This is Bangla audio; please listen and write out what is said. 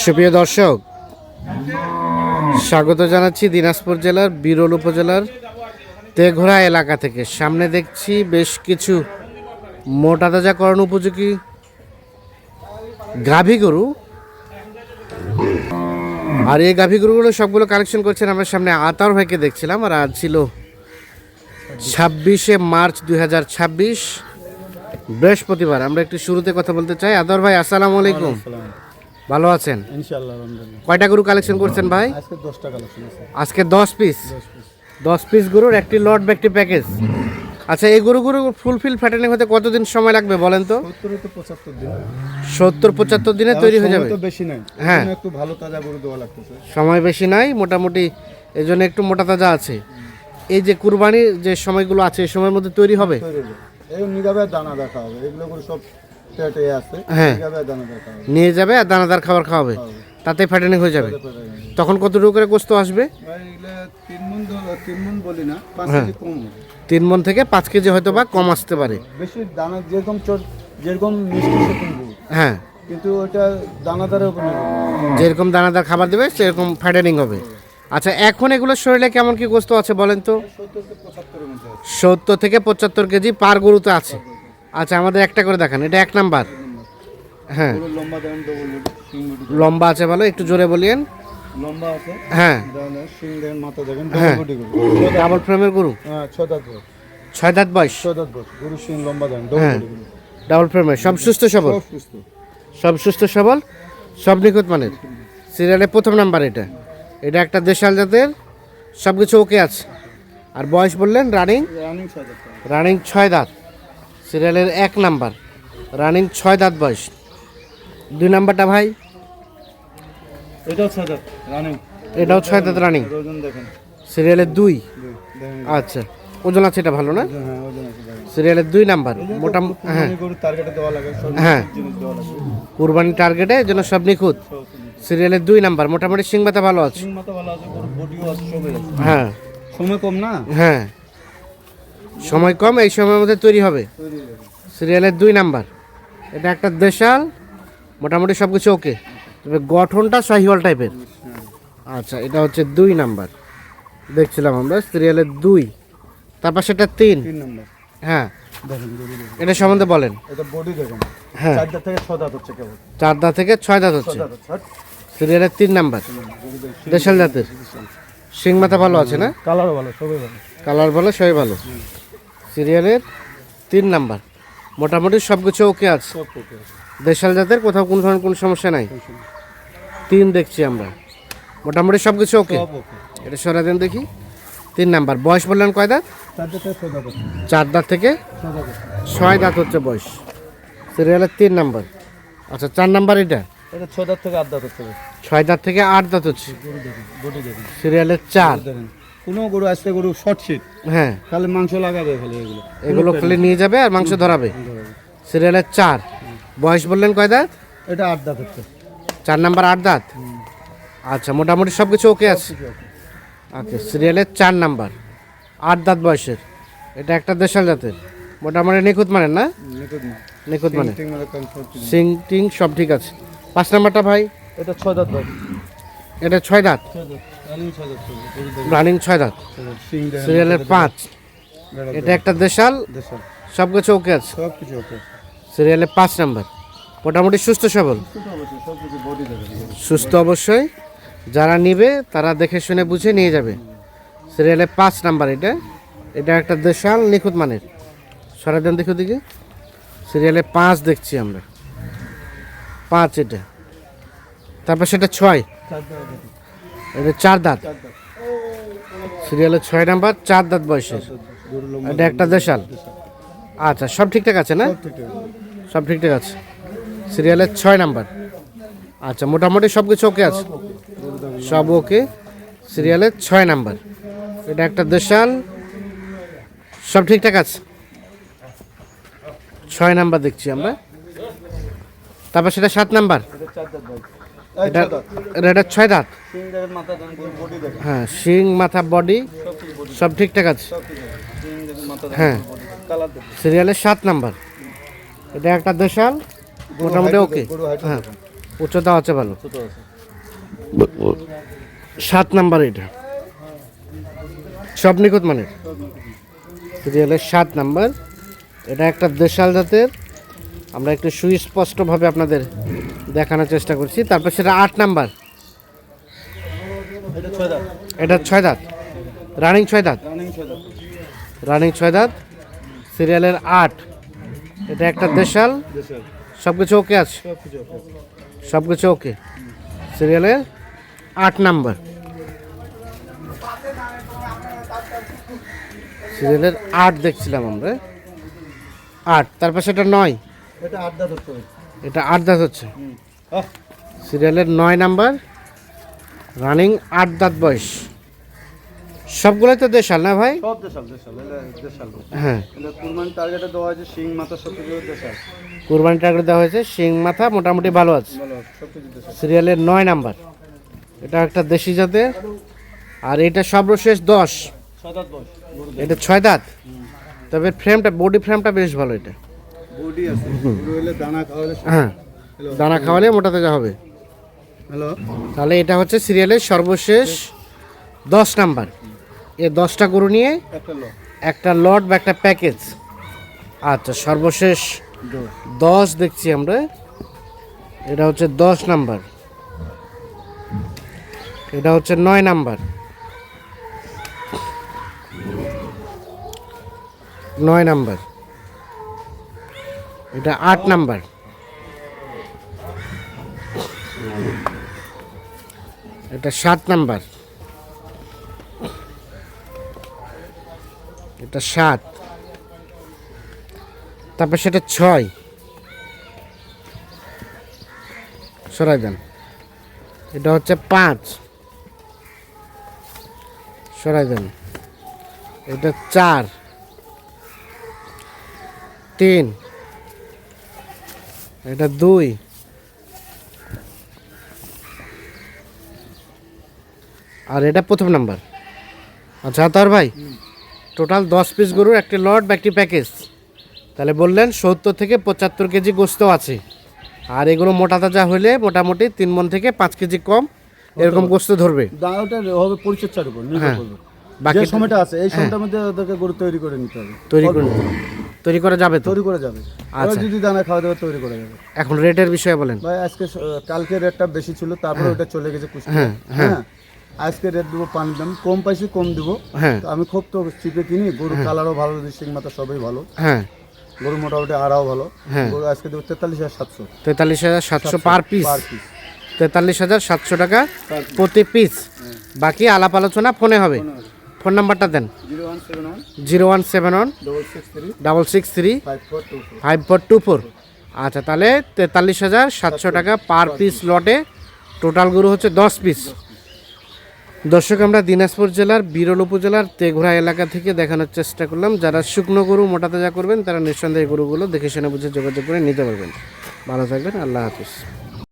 সুপ্রিয় দর্শক, স্বাগত জানাচ্ছি দিনাজপুর জেলার বিরল উপজেলার তেঘোড়া এলাকা থেকে। সামনে দেখছি বেশ কিছু মোটা তাজাকরণ উপযোগী গাভী গরু, আর এই গাভী গরুগুলো সবগুলো কালেকশন করছেন আমার সামনে আতার ভাইকে দেখছিলাম। আর আজ ছিল 26শে মার্চ 2026 বৃহস্পতিবার। আমরা একটু শুরুতে কথা বলতে চাই। আদর ভাই, আসসালামু আলাইকুম, ভালো আছেন? ইনশাআল্লাহ আলহামদুলিল্লাহ। কয়টা গরু কালেকশন করছেন ভাই? আজকে 10টা কালেকশন আছে। আজকে 10 পিস গরুর একটি লট বা একটি প্যাকেজ। আচ্ছা, এই গরুগুলো ফুলফিল ফ্যাটেনিং হতে কতদিন সময় লাগবে বলেন তো? 70 থেকে 75 দিন। 70-75 দিনে তৈরি হয়ে যাবে। তো বেশি নাই, হ্যাঁ, একটু ভালো তাজা গরু দেওয়া লাগতেছে। সময় বেশি নাই, মোটামুটি এই জন্য একটু মোটা তাজা আছে। এই যে কুরবানির যে সময়গুলো আছে এই সময়ের মধ্যে তৈরি হবে। এই নিগাবে দানা দেখা হবে, এগুলো করে সব পেটে আছে। হ্যাঁ, নিগাবে দানা দেখা হবে, নিয়ে যাবে আর দানাদার খাবার খাওয়াবে, তাতে ফ্যাটেনিং হয়ে যাবে। তখন কতটুকু করে গোস্ত আসবে? ভাই এগুলো 3 মণ বলি না, 5 হ্যাঁ, কেজি কম। 3 মণ থেকে 5 কেজি হয়তো বা কম আসতে পারে। বেশি দানা যেরকম মিষ্টি সেরকম গরু, হ্যাঁ, কিন্তু ওটা দানাদারের উপর নির্ভর। যেরকম দানাদার খাবার দেবে সেরকম ফ্যাটেনিং হবে। আচ্ছা, এখন এগুলো শরীরে কেমন কি গোস্ত আছে বলেন তো? 70 থেকে 75 কেজি পার গরুতে আছে। আচ্ছা, আমাদের একটা করে দেখান, এটা 1 নাম্বার। হ্যাঁ, লম্বা দেন, ডবল লম্বা আছে ভালো, একটু জোরে বলিয়েন। লম্বা আছে, হ্যাঁ, সিং দেন, মাথা দেখেন, হ্যাঁ, ডবল গরু। ডাবল ফ্রেমের গরু, হ্যাঁ, 6 দাঁত গরু। 6 দাঁত বয়স, 6 দাঁত গরু, গরু সিং লম্বা দেন, ডবল হ্যাঁ, গরু। ডাবল ফ্রেমের, সব সুস্থ সবল, সব সুস্থ। সব সুস্থ সবল, সব নিখুঁত মানের। সিরিয়ালে প্রথম নাম্বার এটা। এটা একটা দেশাল জাতের, সব কিছু ওকে আছে। আর বয়স বললেন রানিং? রানিং 6 দাঁত। রানিং 6 দাঁত, সিরিয়ালের 1 নাম্বার, রানিং 6 দাঁত বয়স। 2 নাম্বারটা ভাই? এটাও 6 দাঁত রানিং, এটাও 6 দাঁত রানিং, ওজন দেখেন, সিরিয়ালের 2। দেখেন। আচ্ছা, ওজন আছে এটা ভালো না? হ্যাঁ, ওজন আছে দেখেন। সিরিয়ালের 2 নাম্বার, মোটামুটি। হ্যাঁ, গরু টার্গেটে দেওয়া লাগে, সব হ্যাঁ, জিনিস দেওয়া লাগে। কুরবানি টার্গেটে যেন সব নিখুঁত। সিরিয়ালের 2 নাম্বার, মোটামুটি সিং মাথা ভালো আছে। সিং মাথা ভালো আছে, গরু বডিও আছে, সবই আছে। হ্যাঁ, সময় কম না। হ্যাঁ, সময় কম, এই সময়ের মধ্যে তৈরি হবে। সিরিয়ালের 2 নাম্বার, এটা একটা দেশাল, মোটামুটি সব কিছু ওকে, তবে গঠনটা শাহিওয়াল টাইপের। আচ্ছা, এটা হচ্ছে 2 নাম্বার দেখছিলাম আমরা, সিরিয়ালের 2। তারপর সেটা 3। 3 নাম্বার হ্যাঁ, দেখেন, গরু দেখেন। এটা সম্বন্ধে বলেন। এটা বডি দেখেন, হ্যাঁ, 4 দাঁত থেকে 6 দাঁত হচ্ছে কেবল। 4 দাঁত থেকে 6 দাঁত হচ্ছে। 6 দাঁত হচ্ছে। সিরিয়ালের 3 নাম্বার, দেশাল জাতের, সিং মাথা ভালো আছে না? কালারও ভালো, সবই ভালো। কালার ভালো, সবই ভালো। সিরিয়ালের 3 নাম্বার, মোটামুটি সব কিছু ওকে আছে। সব ওকে আছে। দেশাল জাতের, কোথাও কোনো ধরনের কোনো সমস্যা নাই। 3 দেখছি আমরা, মোটামুটি সব কিছু ওকে। সব ওকে। এটা সরা দেন দেখি। 3 নাম্বার, বয়স বললেন কয় দাঁত? 4 দাঁত থেকে 6 দাঁত হচ্ছে। 4 দাঁত থেকে 6 দাঁত হচ্ছে। 6 দাঁত হচ্ছে বয়স, সিরিয়ালের 3 নাম্বার। আচ্ছা, 4 নাম্বার এটা? এটা 6 দাঁত থেকে 8 দাঁত হচ্ছে। 6 দাঁত থেকে 8 দাঁত হচ্ছে, গরু দেখেন, বডি দেখেন, সিরিয়ালের 4। দেখেন। কোনো গরু আসছে, গরু শর্ট শিট, হ্যাঁ, খালি মাংস লাগাবে, খালি এগুলো খালি নিয়ে যাবে আর মাংস ধরাবে। সিরিয়ালের 4, বয়স বললেন কয় দাঁত? এটা 8 দাঁত হচ্ছে। 4 নাম্বার 8 দাঁত। আচ্ছা, মোটামুটি সব কিছু ওকে আছে। আচ্ছা, সিরিয়ালের 4 নাম্বার, 8 দাঁত বয়সের, এটা একটা দেশাল জাতের, মোটামুটি নিখুঁত মানের না? নিখুঁত না, নিখুঁত মানের, টিং মারা কান সব ঠিক। সিং টিং সব ঠিক আছে। 5 নাম্বারটা ভাই? এটা 6 দাঁত ভাই। এটা 6 দাঁত, 6 দাঁত রানিং, 6 দাঁত গরু দেখেন। রানিং 6 দাঁত, সিং দেখেন, সিরিয়ালের 5। এটা একটা দেশাল, দেশাল, সব কিছু ওকে আছে। সব কিছু ওকে। সিরিয়ালের 5 নাম্বার, মোটামুটি সুস্থ সবল। সব কিছু বডি দেখেন। সুস্থ অবশ্যই, যারা নিবে তারা দেখে শুনে বুঝে নিয়ে যাবে। সিরিয়ালে 5 নাম্বার, এটা এটা একটা দেশাল নিখুঁত মানের। সরা দেন দেখো দিকে। সিরিয়ালে 5 দেখছি আমরা, 5 এটা। তারপর সেটা 6, 4 দাঁত দেখেন। এটা 4 দাঁত, 4 দাঁত সিরিয়ালে 6 নাম্বার, 4 দাঁত বয়সের, গরু লম্বা, এটা একটা দেশাল। আচ্ছা, সব ঠিকঠাক আছে না? সব ঠিক আছে। সব ঠিকঠাক আছে, সিরিয়ালের 6 নাম্বার। আচ্ছা, মোটামুটি সব কিছু ওকে আছে, সব ওকে। সিরিয়ালের 6 নাম্বার, এটা একটা দেশাল, সব ঠিকঠাক আছে। 6 নাম্বার দেখছি আমরা। তারপর সেটা 7 নাম্বার, এটা 4 দাঁত ভাই। এটা এটা 6 দাঁত। সিং দেখেন, মাথা দেখেন, গরু বডি দেখেন, হ্যাঁ, শিং মাথা বডি সব কিছু বডি, সব ঠিকঠাক আছে। সব কিছু। সিং দেখেন, মাথা দেখেন, হ্যাঁ, বডি দেখেন, কালার দেখেন। সিরিয়ালের 7 নাম্বার, এটা একটা দেশাল, মোটামুটি ওকে। গরু হাইট হ্যাঁ, দেখেন। উচ্চতা আছে ভালো। ছোট আছে। 7 নাম্বার এটা, সব নিখুঁত মানের, সিরিয়ালের 7 নাম্বার। এটা একটা দেশাল জাতের, আমরা একটু সুস্পষ্টভাবে আপনাদের দেখানোর চেষ্টা করছি। তারপর সেটা 8 নাম্বার, এটা 6 দাঁত। এটা 6 দাঁত, রানিং 6 দাঁত, রানিং 6 দাঁত। রানিং 6 দাঁত, সিরিয়ালের 8। এটা একটা দেশাল, দেশাল। সব কিছু ওকে আছে, সব কিছু আছে। সব কিছু ওকে, সিরিয়ালের 8 নাম্বার, সিরিয়ালের 8 দেখছিলাম আমরা, 8। তারপর সেটা 9, এটা 8 দাঁত হচ্ছে। এটা 8 দাঁত হচ্ছে, আহ, সিরিয়ালের 9 নাম্বার, রানিং 8 দাঁত বয়স। সবগুলোই তো দেশাল না ভাই? সব দেশাল দেশাল। এটা দেশাল। হ্যাঁ, এটা কুরবানি টার্গেটে দেওয়া আছে, শিং মাথা সব কিছু দেশাল। কুরবানি টার্গেট দেওয়া হয়েছে, শিং মাথা মোটামুটি ভালো আছে, ভালো সব কিছু দেশাল। সিরিয়ালের 9 নাম্বার। এটা একটা দেশি জাতের, আর এটা সর্বশেষ 10, 6 দাঁত বয়স। এটা 6 দাঁত। তবে ফ্রেমটা, বডি ফ্রেমটা বেশ ভালো এটা। বডি আছে। পুরো হলে দানা খাওয়ালে। হ্যাঁ, দানা খাওয়ালে মোটা তাজা হবে। হ্যালো। তাহলে এটা হচ্ছে সিরিয়ালের সর্বশেষ 10 নাম্বার। এ 10টা গরু নিয়ে একটা লো। একটা লট বা একটা প্যাকেজ। আচ্ছা, সর্বশেষ 10 দেখছি আমরা, এটা হচ্ছে 10 নাম্বার, এটা হচ্ছে 9 নাম্বার, 9 নাম্বার, এটা 8 নাম্বার, এটা 7 নাম্বার, এটা 7, তারপর সেটা 6, সরাই দেন, এটা হচ্ছে 5, সরাই দেন, এটা 4, 3, এটা 2, আর এটা প্রথম নাম্বার। আচ্ছা তার ভাই, টোটাল 10 পিস গরুর একটি লট বা একটি প্যাকেজ। তাহলে বললেন 70 থেকে 75 কেজি গোস্ত আছে, আর এগুলো মোটা তাজা হলে মোটামুটি 3 মণ থেকে 5 কেজি কম এরকম গোস্ত ধরবে। দানাটা হবে পরিচর্যার উপর নির্ভর হ্যাঁ, করবে। বাকি যে সময়টা আছে এই সময়টার মধ্যে ওদেরকে গরু তৈরি করে নিতে হবে। তৈরি করা যাবে তো? তৈরি করে যাবে। আচ্ছা। আচ্ছা, যদি দানা খাওয়া দেবে তৈরি করে যাবে। এখন রেটের বিষয়ে বলেন ভাই আজকে কালকে রেটটা বেশি ছিল, তারপরে ওটা চলে গেছে কুষ্টিয়া। হ্যাঁ, হ্যাঁ। হ্যাঁ, আজকে রেট দেবো পানির দাম কম পাইছি, কম দেবো। হ্যাঁ, তো আমি খুব তো চিপে কিনি, গরু কালারও ভালো, সিং মাথা সবই ভালো, হ্যাঁ, গরু মোটামুটি আড়াও ভালো। হ্যাঁ। গরু আজকে দেবো 43,700 43,700 পার পিস, পার পিস। 43,700 টাকা প্রতি পিস। বাকি আলাপ আলোচনা ফোনে হবে। ফোন নাম্বারটা দেন। 0171 0171 663 663 5424। 5424। আচ্ছা, তাহলে 43,700 টাকা পার পিস লটে, টোটাল গরু হচ্ছে 10 পিস। দর্শক, আমরা দিনাজপুর জেলার বিরল উপজেলার তেঘোড়া এলাকা থেকে দেখানোর চেষ্টা করলাম। যারা শুকনো গরু মোটা তাজা করবেন তারা নিঃসন্দেহে গরুগুলো দেখে শুনে বুঝে যোগাযোগ করে নিতে পারবেন। ভালো থাকবেন, আল্লাহ হাফিজ।